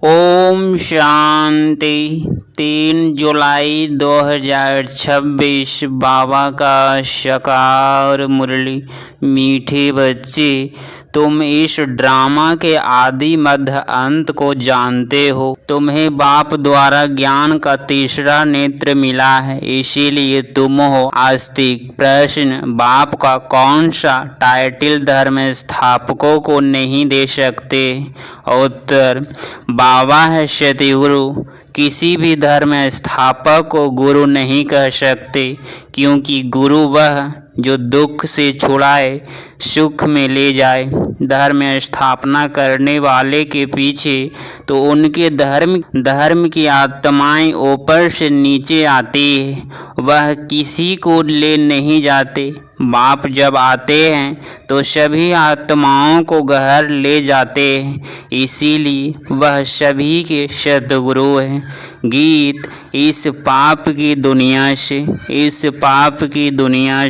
ओम शांति। 3 जुलाई 2026 बाबा का शकार मुरली। मीठे बच्चे, तुम इस ड्रामा के आदि मध्य अंत को जानते हो। तुम्हें बाप द्वारा ज्ञान का तीसरा नेत्र मिला है, इसीलिए तुम हो आस्तिक। प्रश्न: बाप का कौन सा टाइटल धर्म स्थापकों को नहीं दे सकते? उत्तर: बाबा है सतगुरु। किसी भी धर्म स्थापक को गुरु नहीं कह सकते, क्योंकि गुरु वह जो दुख से छुड़ाए, सुख में ले जाए। धर्म स्थापना करने वाले के पीछे तो उनके धर्म की आत्माएं ऊपर से नीचे आती है, वह किसी को ले नहीं जाते। बाप जब आते हैं तो सभी आत्माओं को घर ले जाते हैं, इसीलिए वह सभी के सद्गुरु हैं। गीत: इस पाप की दुनिया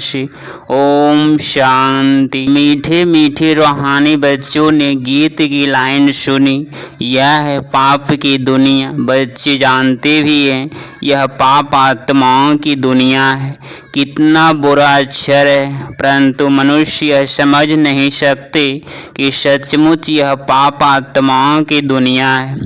से ओम शांति। मीठे मीठे रूहानी बच्चों ने गीत की लाइन सुनी। यह है पाप की दुनिया। बच्चे जानते भी हैं यह पाप आत्माओं की दुनिया है। कितना बुरा अक्षर है, परंतु मनुष्य यह समझ नहीं सकते कि सचमुच यह पाप आत्माओं की दुनिया है।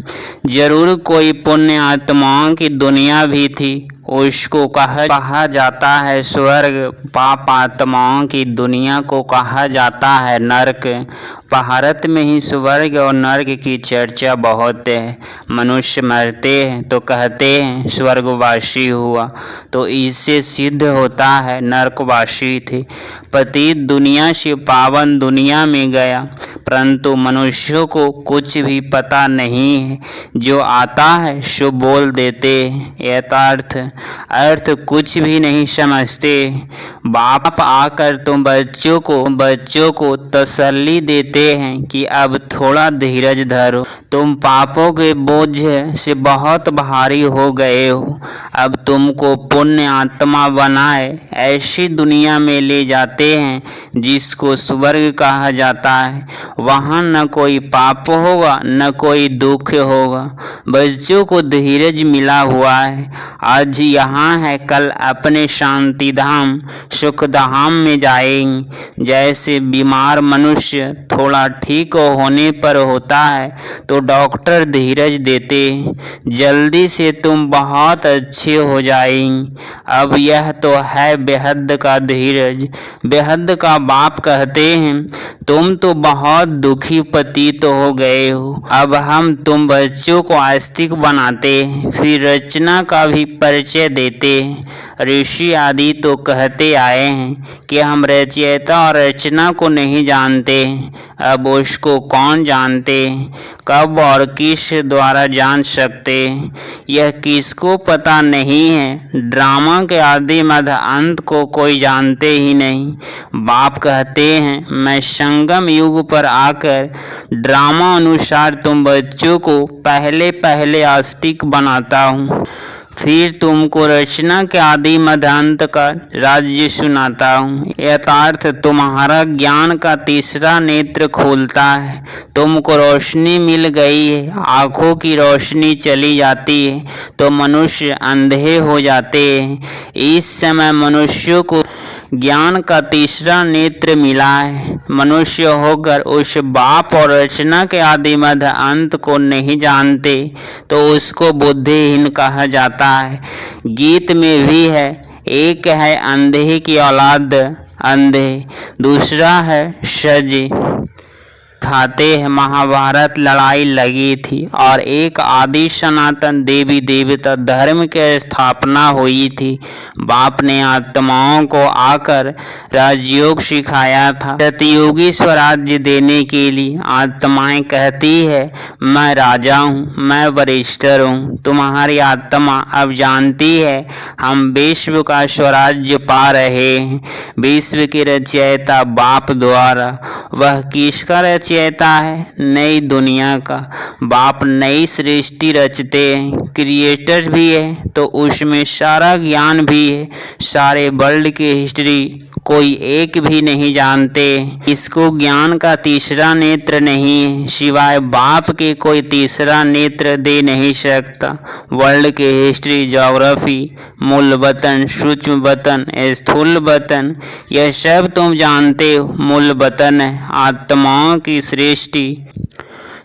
जरूर कोई पुण्य आत्माओं की दुनिया भी थी, उसको कहा जाता है स्वर्ग। पाप आत्माओं की दुनिया को कहा जाता है नरक। भारत में ही स्वर्ग और नरक की चर्चा बहुत है। मनुष्य मरते हैं तो कहते हैं स्वर्गवासी हुआ, तो इससे सिद्ध होता है नरकवासी थे। पतित दुनिया से पावन दुनिया में गया, परंतु मनुष्यों को कुछ भी पता नहीं है। जो आता है सो बोल देते हैं, यथार्थ अर्थ कुछ भी नहीं समझते। बाप आकर तुम बच्चों को तसल्ली देते हैं कि अब थोड़ा धीरज धरो। तुम पापों के बोझ से बहुत भारी हो गए हो। अब तुमको पुण्य आत्मा बनाए ऐसी दुनिया में ले जाते हैं जिसको स्वर्ग कहा जाता है। वहाँ न कोई पाप होगा न कोई दुख होगा। बच्चों को धीरज मिला हुआ है। आज यहाँ है, कल अपने शांति धाम सुख धाम में जाएंगे। जैसे बीमार मनुष्य थोड़ा ठीक होने पर होता है तो डॉक्टर धीरज देते हैं, जल्दी से तुम बहुत अच्छे हो जाएंगे। अब यह तो है बेहद का धीरज। बेहद का बाप कहते हैं तुम तो बहुत दुखी प्रतीत हो गए हो। अब हम तुम बच्चों को आस्तिक बनाते हैं, फिर रचना का भी परिचय देते हैं। ऋषि आदि तो कहते आए हैं कि हम रचयिता और रचना को नहीं जानते हैं। अब उसको कौन जानते हैं? कब और किस द्वारा जान सकते हैं? यह किसको पता नहीं है। ड्रामा के आदि मध्य अंत को कोई जानते ही नहीं। बाप कहते हैं मैं संगम युग पर आकर ड्रामा अनुसार तुम बच्चों को पहले आस्तिक बनाता हूँ, फिर तुमको रचना के आदि मध्यांत का राज्य सुनाता हूँ। यथार्थ तुम्हारा ज्ञान का तीसरा नेत्र खोलता है। तुमको रोशनी मिल गई है, आँखों की रोशनी चली जाती है तो मनुष्य अंधे हो जाते हैं। इस समय मनुष्यों को ज्ञान का तीसरा नेत्र मिला है। मनुष्य होकर उस बाप और रचना के आदि मध्य अंत को नहीं जानते तो उसको बुद्धिहीन कहा जाता है। गीत में भी है, एक है अंधे की औलाद अंधे, दूसरा है सजे। खाते हैं महाभारत लड़ाई लगी थी और एक आदि सनातन देवी देवता धर्म की स्थापना हुई थी। बाप ने आत्माओं को आकर राजयोग सिखाया था। सतयोगी स्वराज्य देने के लिए आत्माएं कहती है मैं राजा हूँ, मैं वरिष्ठर हूँ। तुम्हारी आत्मा अब जानती है हम विश्व का स्वराज्य पा रहे हैं। विश्व के रचयिता बाप द्वारा। वह किसका रचयिता है? नई दुनिया का। बाप नई सृष्टि रचते हैं, क्रिएटर भी है तो उसमें सारा ज्ञान भी है। सारे वर्ल्ड की हिस्ट्री कोई एक भी नहीं जानते। इसको ज्ञान का तीसरा नेत्र नहीं है, सिवाय बाप के कोई तीसरा नेत्र दे नहीं सकता। वर्ल्ड के हिस्ट्री, ज्योग्राफी, मूल वतन, सूक्ष्म वतन, स्थूल वतन, यह सब तुम जानते हो। मूल वतन है आत्माओं की सृष्टि।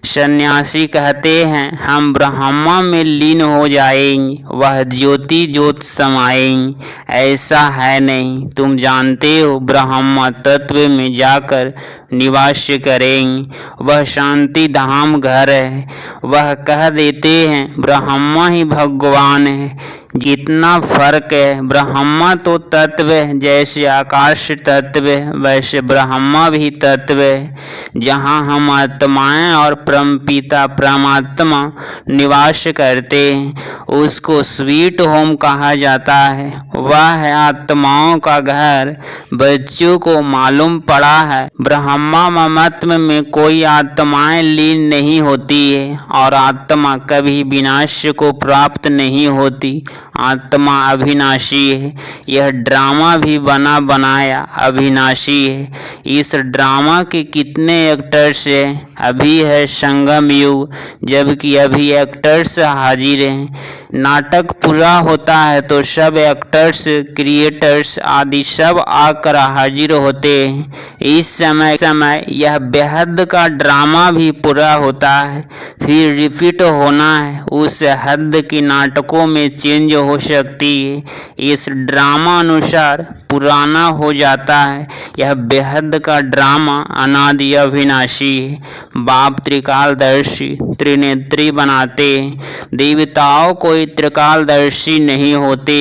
सन्यासी कहते हैं हम ब्रह्मा में लीन हो जाएंगे, वह ज्योति ज्योत समाएंगे। ऐसा है नहीं। तुम जानते हो ब्रह्मा तत्व में जाकर निवास करेंगे। वह शांति धाम घर है। वह कह देते हैं ब्रह्मा ही भगवान है। जितना फर्क है, ब्रह्मा तो तत्व है, जैसे आकाश तत्व है वैसे ब्रह्मा भी तत्व है। जहाँ हम आत्माएं और परमपिता परमात्मा निवास करते हैं उसको स्वीट होम कहा जाता है। वह है आत्माओं का घर। बच्चों को मालूम पड़ा है ब्रह्मा ममत्व में कोई आत्माएं लीन नहीं होती है और आत्मा कभी विनाश को प्राप्त नहीं होती। आत्मा अविनाशी है। यह ड्रामा भी बना बनाया अविनाशी है। इस ड्रामा के कितने एक्टर्स हैं? अभी है संगम युग, जबकि अभी एक्टर्स हाजिर हैं। नाटक पूरा होता है तो सब एक्टर्स, क्रिएटर्स आदि सब आकर हाजिर होते हैं। इस समय यह बेहद का ड्रामा भी पूरा होता है, फिर रिपीट होना है। उस हद के नाटकों में चेंज हो सकती है। इस ड्रामा अनुसार पुराना हो जाता है। यह बेहद का ड्रामा अनादि अविनाशी है। बाप त्रिकालदर्शी त्रिनेत्री बनाते। देवताओं कोई त्रिकालदर्शी नहीं होते,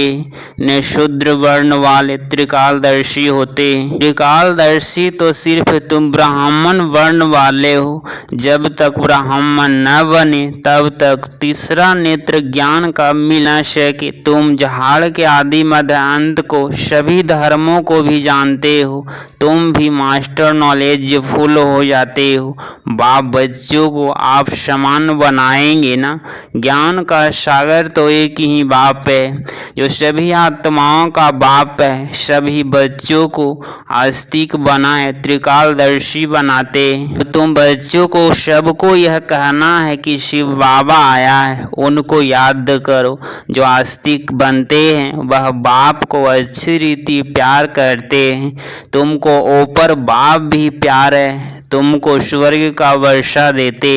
न शूद्र वर्ण वाले त्रिकालदर्शी होते। त्रिकालदर्शी तो सिर्फ तुम ब्राह्मण वर्ण वाले हो। जब तक ब्राह्मण न बने तब तक तीसरा नेत्र ज्ञान का मिल न सके। तुम झाड़ के आदि मध्य अंत को, सभी धर्मों को भी जानते हो। तुम भी मास्टर नॉलेज फुल हो जाते हो। बाप बच्चों को आप समान बनाएंगे ना। ज्ञान का सागर तो एक ही बाप है जो सभी आत्माओं का बाप है। सभी बच्चों को आस्तिक बनाए, त्रिकालदर्शी बनाते। तुम बच्चों को सबको यह कहना है कि शिव बाबा आया है, उनको याद करो। जो आस्तिक बनते हैं वह बाप को अच्छी रीति प्यार करते हैं। तुमको ऊपर बाप भी प्यार है, तुमको स्वर्ग का वर्षा देते।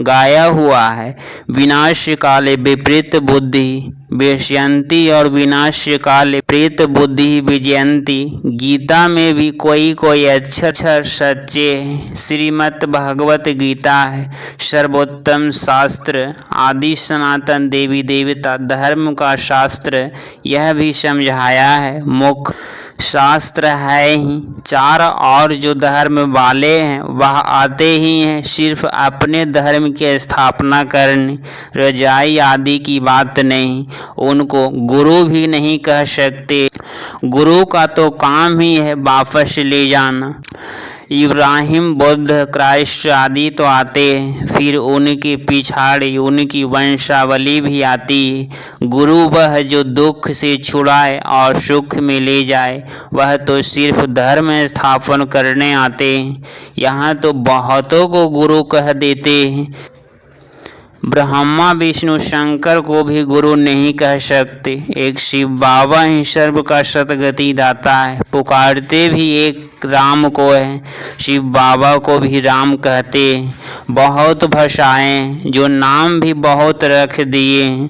गाया हुआ है विनाश काले विपरीत बुद्धि विजयंती और विनाश काले प्रेत बुद्धि विजयंती। गीता में भी कोई अक्षर सच्चे हैं। श्रीमद् भगवत गीता है सर्वोत्तम शास्त्र, आदि सनातन देवी देवता धर्म का शास्त्र। यह भी समझाया है मुख्य शास्त्र है ही। चार और जो धर्म वाले हैं वह आते ही हैं सिर्फ अपने धर्म की स्थापना करने, रजाई आदि की बात नहीं। उनको गुरु भी नहीं कह सकते। गुरु का तो काम ही है वापस ले जाना। इब्राहिम, बुद्ध, क्राइस्ट आदि तो आते हैं, फिर उनके पिछाड़ी उनकी वंशावली भी आती है। गुरु वह जो दुख से छुड़ाए और सुख में ले जाए। वह तो सिर्फ धर्म स्थापन करने आते हैं। यहाँ तो बहुतों को गुरु कह देते हैं। ब्रह्मा विष्णु शंकर को भी गुरु नहीं कह सकते। एक शिव बाबा ही सर्व का सतगति दाता है। पुकारते भी एक राम को है। शिव बाबा को भी राम कहते हैं। बहुत भाषाएं, जो नाम भी बहुत रख दिए हैं।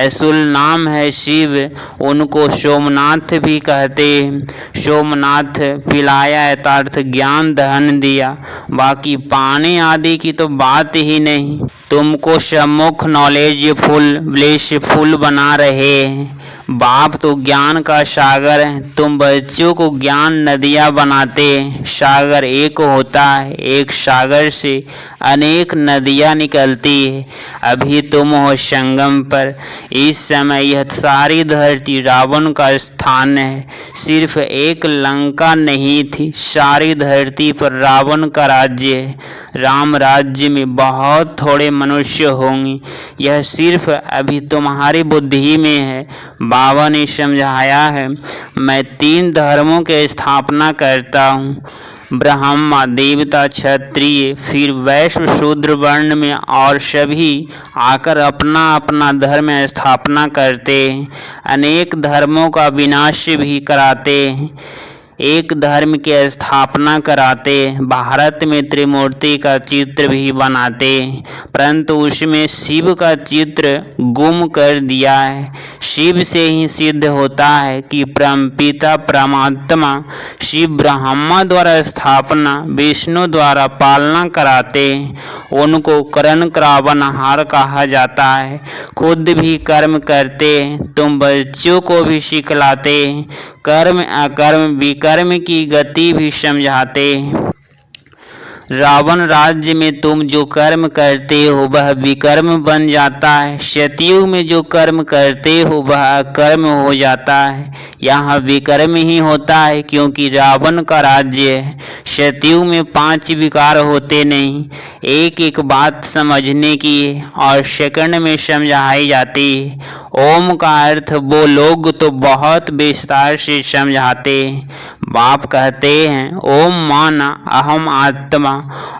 असुल नाम है शिव, उनको सोमनाथ भी कहते हैं। सोमनाथ पिलाया यथार्थ ज्ञान धन दिया, बाकी पाने आदि की तो बात ही नहीं। तुमको सम्मुख नॉलेज फुल ब्लेसफुल बना रहे हैं। बाप तो ज्ञान का सागर है, तुम बच्चों को ज्ञान नदियाँ बनाते। सागर एक होता है, एक सागर से अनेक नदियाँ निकलती है। अभी तुम हो संगम पर। इस समय यह सारी धरती रावण का स्थान है। सिर्फ एक लंका नहीं थी, सारी धरती पर रावण का राज्य है। राम राज्य में बहुत थोड़े मनुष्य होंगे। यह सिर्फ अभी तुम्हारी बुद्धि में है। बाबा ने समझाया है, मैं 3 धर्मों की स्थापना करता हूँ, ब्राह्मण, देवता, क्षत्रिय, फिर वैश्य, शूद्र वर्ण में और सभी आकर अपना अपना धर्म स्थापना करते हैं। अनेक धर्मों का विनाश भी कराते हैं, एक धर्म की स्थापना कराते। भारत में त्रिमूर्ति का चित्र भी बनाते, परंतु उसमें शिव का चित्र गुम कर दिया है। शिव से ही सिद्ध होता है कि परमपिता परमात्मा शिव ब्रह्मा द्वारा स्थापना, विष्णु द्वारा पालना कराते। उनको करण करावनहार कहा जाता है। खुद भी कर्म करते, तुम बच्चों को भी सिखलाते, कर्म अकर्म विकर्म की गति भी समझाते। रावण राज्य में तुम जो कर्म करते हो वह विकर्म बन जाता है, सतयुग में जो कर्म करते हो वह अकर्म हो जाता है। यहाँ विकर्म ही होता है क्योंकि रावण का राज्य है। सतयुग में 5 विकार होते नहीं। एक एक बात समझने की और सेकंड में समझाई जाती है। ओम का अर्थ वो लोग तो बहुत विस्तार से समझाते हैं। बाप कहते हैं ओम माना अहम आत्मा,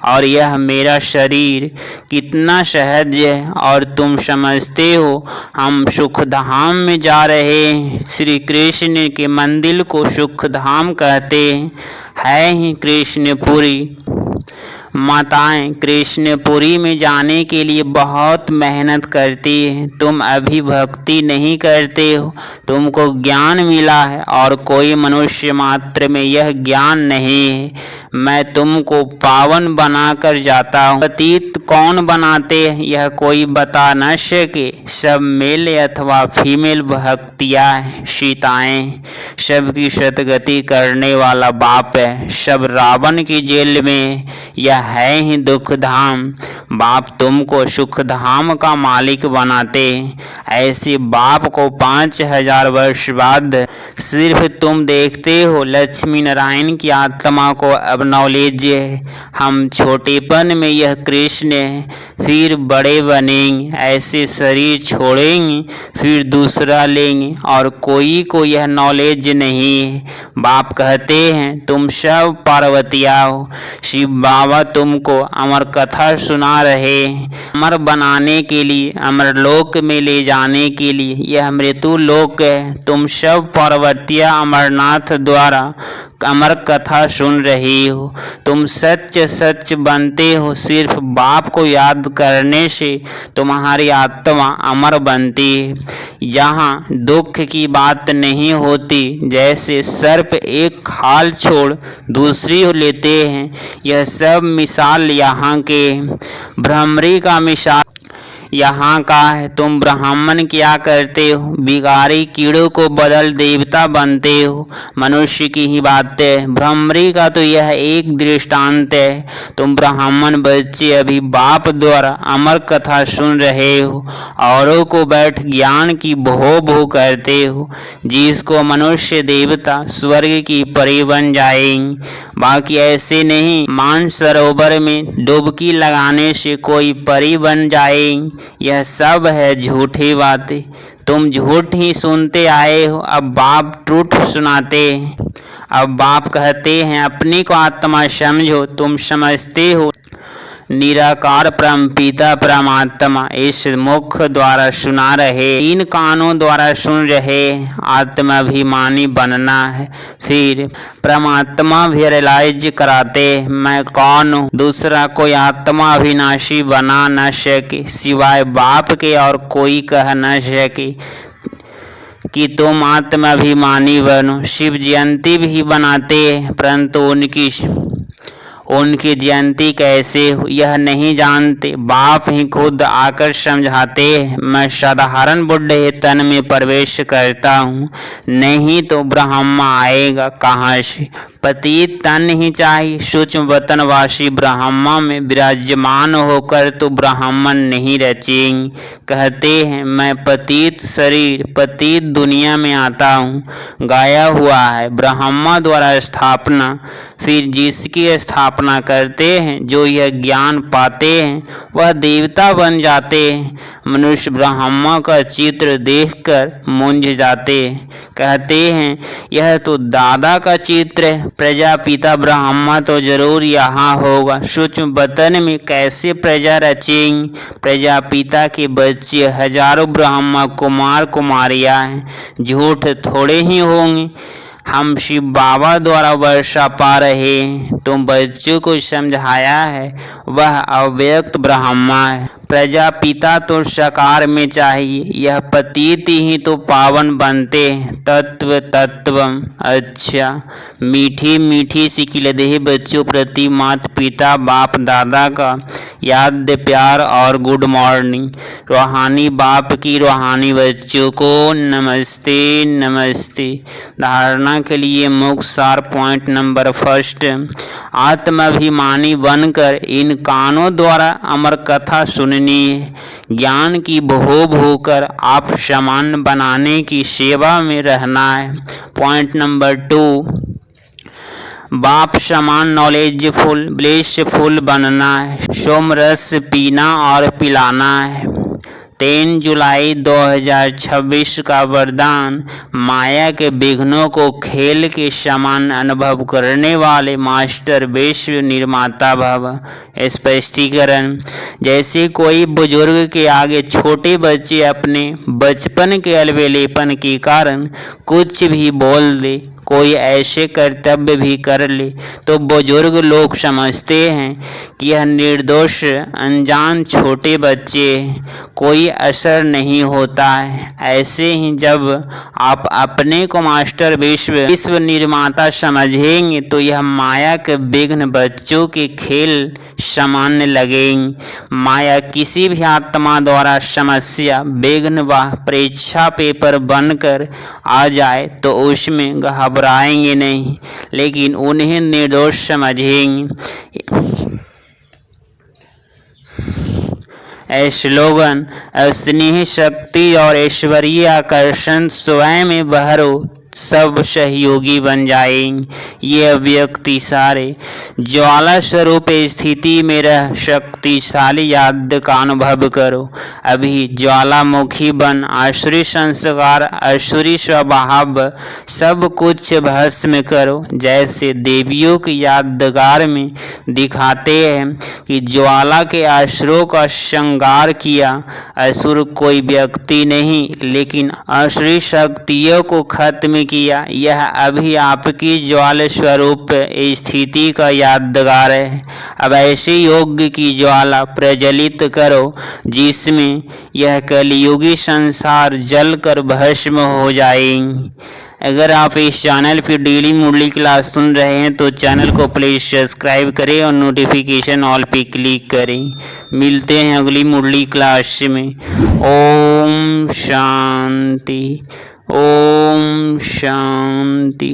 और यह मेरा शरीर कितना सहज है और तुम समझते हो हम सुखधाम में जा रहे हैं। श्री कृष्ण के मंदिर को सुखधाम कहते हैं, है ही कृष्णपुरी। माताएं कृष्णपुरी में जाने के लिए बहुत मेहनत करती हैं। तुम अभी भक्ति नहीं करते हो, तुमको ज्ञान मिला है और कोई मनुष्य मात्र में यह ज्ञान नहीं है। मैं तुमको पावन बनाकर जाता हूँ। पतित कौन बनाते हैं यह कोई बता न सके। सब मेल अथवा फीमेल भक्तियाँ हैं, सीताएं। सबकी सतगति करने वाला बाप है। सब रावण की जेल में यह है ही दुखधाम। बाप तुमको सुखधाम का मालिक बनाते। ऐसे बाप को 5000 वर्ष बाद सिर्फ तुम देखते हो। लक्ष्मी नारायण की आत्मा को अब नॉलेज है। हम छोटेपन में यह कृष्ण है, फिर बड़े बनेंगे, ऐसे शरीर छोड़ेंगे, फिर दूसरा लेंगे और कोई को यह नॉलेज नहीं है। बाप कहते हैं तुम सब पार्वतिया हो। शिव बाबा तुमको अमर कथा सुना रहे हैं। अमर बनाने के लिए, अमर लोक में ले जाने के लिए। यह मृत्यु लोक है। तुम सब पार्वतिया अमरनाथ द्वारा अमर कथा सुन रही हो। तुम सच सच बनते हो। सिर्फ बाप को याद करने से तुम्हारी आत्मा अमर बनती है। यहाँ दुख की बात नहीं होती। जैसे सर्प एक खाल छोड़ दूसरी लेते हैं, यह सब मिसाल यहाँ के। भ्रमरी का मिसाल यहाँ का है। तुम ब्राह्मण क्या करते हो? बिगाड़ी कीड़ों को बदल देवता बनते हो। मनुष्य की ही बात है। भ्रमरी का तो यह एक दृष्टांत है। तुम ब्राह्मण बच्चे अभी बाप द्वारा अमर कथा सुन रहे हो, औरों को बैठ ज्ञान की भो भो करते हो, जिसको मनुष्य देवता स्वर्ग की परी बन जाएंगे। बाकी ऐसे नहीं मानसरोवर में डुबकी लगाने से कोई परी बन जाएंगे। यह सब है झूठी बातें। तुम झूठ ही सुनते आए हो। अब बाप ट्रूथ सुनाते हैं। अब बाप कहते हैं अपनी को आत्मा समझो। तुम समझते हो निराकार परमपिता परमात्मा इस मुख द्वारा सुना रहे, इन कानों द्वारा सुन रहे। आत्माभिमानी बनना है। फिर परमात्मा भी रियलाइज कराते मैं कौन हूँ। दूसरा कोई आत्मा अविनाशी बना न सके सिवाय बाप के, और कोई कह न सके कि तुम आत्माभिमानी बनो। शिव जयंती भी बनाते हैं, परंतु उनकी जयंती कैसे हो यह नहीं जानते। बाप ही खुद आकर समझाते हैं। मैं साधारण बुढ़े तन में प्रवेश करता हूँ, नहीं तो ब्रह्मा आएगा कहाँ से। पतित तन ही चाहिए। सूक्ष्म वतनवासी ब्रह्मा में विराजमान होकर तो ब्राह्मण नहीं रचेंगे। कहते हैं मैं पतित शरीर पतित दुनिया में आता हूँ, गाया हुआ है ब्रह्मा द्वारा स्थापना। फिर जिसकी स्थापना करते हैं, जो यह ज्ञान पाते हैं, वह देवता बन जाते हैं। मनुष्य ब्रह्मा का चित्र देखकर मूंझ जाते हैं, कहते हैं यह तो दादा का चित्र है, प्रजापिता ब्रह्मा तो जरूर यहाँ होगा। सूक्ष्म वतन में कैसे प्रजा रचेंगे? प्रजापिता के बच्चे हजारों ब्रह्मा कुमार कुमारियाँ हैं, झूठ थोड़े ही होंगे। हम शिव बाबा द्वारा वर्षा पा रहे हैं। तुम बच्चों को समझाया है, वह अव्यक्त ब्रह्मा है। प्रजापिता तो साकार में चाहिए, यह पतित ही तो पावन बनते हैं। तत्व तत्वम। अच्छा, मीठी मीठी सी किलदेह बच्चों प्रति माता पिता बाप दादा का याद प्यार और गुड मॉर्निंग। रूहानी बाप की रूहानी बच्चों को नमस्ते नमस्ते। धारणा के लिए मुख्य सार पॉइंट नंबर फर्स्ट, आत्माभिमानी बनकर इन कानों द्वारा अमर कथा सुननी है। ज्ञान की भोग होकर आप समान बनाने की सेवा में रहना है। पॉइंट नंबर 2, बाप समान नॉलेजफुल ब्लेसफुल बनना है। सोमरस पीना और पिलाना है। 3 जुलाई 2026 का वरदान, माया के विघ्नों को खेल के समान अनुभव करने वाले मास्टर विश्व निर्माता भव। स्पष्टीकरण, जैसे कोई बुजुर्ग के आगे छोटे बच्चे अपने बचपन के अलबेलेपन के कारण कुछ भी बोल दे, कोई ऐसे कर्तव्य भी कर ले, तो बुजुर्ग लोग समझते हैं कि यह निर्दोष अनजान छोटे बच्चे हैं, कोई असर नहीं होता है। ऐसे ही जब आप अपने को मास्टर विश्व निर्माता समझेंगे, तो यह माया के विघ्न बच्चों के खेल समान लगेंगे। माया किसी भी आत्मा द्वारा समस्या विघ्न व परीक्षा पेपर बनकर आ जाए तो उसमें घबराएंगे नहीं, लेकिन उन्हें निर्दोष समझेंगे। स्लोगन, स्नेह शक्ति और ऐश्वर्य आकर्षण स्वयं में बहरो, सब सहयोगी बन जाएंगे। ये व्यक्ति सारे ज्वाला स्वरूप स्थिति में रह शक्तिशाली याद का अनुभव करो। अभी ज्वालामुखी बन आसुरी संस्कार आसुरी स्वभाव सब कुछ भस्म करो। जैसे देवियों की यादगार में दिखाते हैं कि ज्वाला के असुरों का श्रृंगार किया। असुर कोई व्यक्ति नहीं, लेकिन आसुरी शक्तियों को खत्म किया। यह अभी आपकी ज्वाला स्वरूप स्थिति का यादगार है। अब ऐसे योग की ज्वाला प्रज्वलित करो जिसमें यह कलियुगी संसार जलकर भस्म हो जाएंगे। अगर आप इस चैनल पर डेली मुरली क्लास सुन रहे हैं तो चैनल को प्लीज़ सब्सक्राइब करें और नोटिफिकेशन ऑल पे क्लिक करें। मिलते हैं अगली मुरली क्लास में। ओम शांति, ओम शांति।